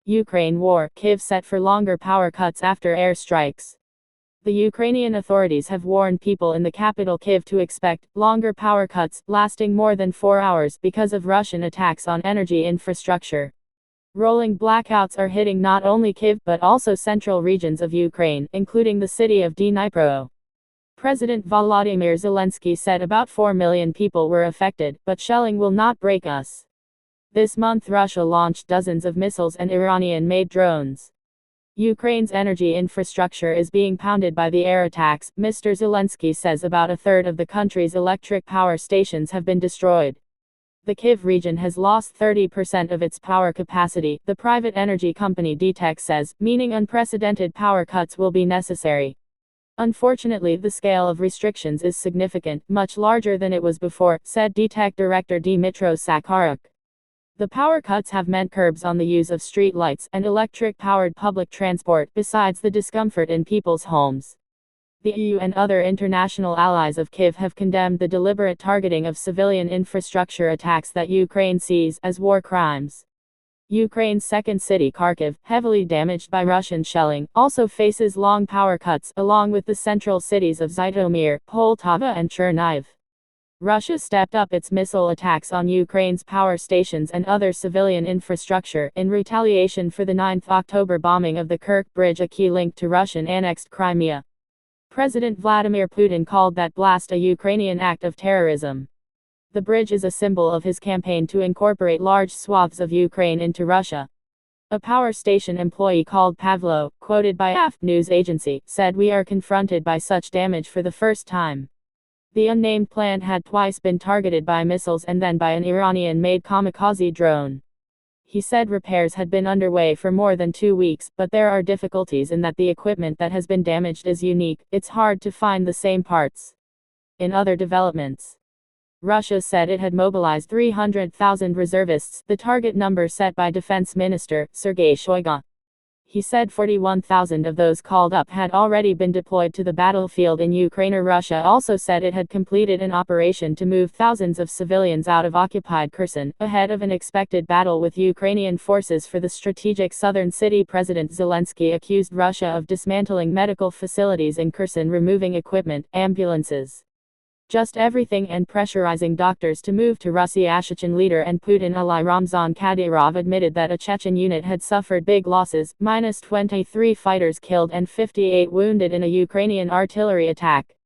Ukraine war, Kyiv set for longer power cuts after airstrikes. The Ukrainian authorities have warned people in the capital Kyiv to expect longer power cuts, lasting more than 4 hours, because of Russian attacks on energy infrastructure. Rolling blackouts are hitting not only Kyiv but also central regions of Ukraine, including the city of Dnipro. President Volodymyr Zelensky said about 4 million people were affected, but shelling will not break us. This month Russia launched dozens of missiles and Iranian-made drones. Ukraine's energy infrastructure is being pounded by the air attacks. Mr. Zelensky says about a third of the country's electric power stations have been destroyed. The Kyiv region has lost 30% of its power capacity, the private energy company DTEK says, meaning unprecedented power cuts will be necessary. Unfortunately, the scale of restrictions is significant, much larger than it was before, said DTEK Director Dmytro Sakharuk. The power cuts have meant curbs on the use of street lights and electric-powered public transport, besides the discomfort in people's homes. The EU and other international allies of Kyiv have condemned the deliberate targeting of civilian infrastructure attacks that Ukraine sees as war crimes. Ukraine's second city, Kharkiv, heavily damaged by Russian shelling, also faces long power cuts, along with the central cities of Zhytomyr, Poltava and Chernihiv. Russia stepped up its missile attacks on Ukraine's power stations and other civilian infrastructure, in retaliation for the 9 October bombing of the Kerch Bridge, a key link to Russian-annexed Crimea. President Vladimir Putin called that blast a Ukrainian act of terrorism. The bridge is a symbol of his campaign to incorporate large swaths of Ukraine into Russia. A power station employee called Pavlo, quoted by AFP news agency, said, "We are confronted by such damage for the first time." The unnamed plant had twice been targeted by missiles and then by an Iranian-made kamikaze drone. He said repairs had been underway for more than 2 weeks, but there are difficulties in that the equipment that has been damaged is unique. It's hard to find the same parts. In other developments, Russia said it had mobilized 300,000 reservists, the target number set by Defense Minister Sergei Shoigu. He said 41,000 of those called up had already been deployed to the battlefield in Ukraine. Russia also said it had completed an operation to move thousands of civilians out of occupied Kherson, ahead of an expected battle with Ukrainian forces for the strategic southern city. President Zelensky accused Russia of dismantling medical facilities in Kherson, removing equipment, ambulances, just everything, and pressurizing doctors to move to Russia. Chechen leader and Putin ally Ramzan Kadyrov admitted that a Chechen unit had suffered big losses, -23 fighters killed and 58 wounded in a Ukrainian artillery attack.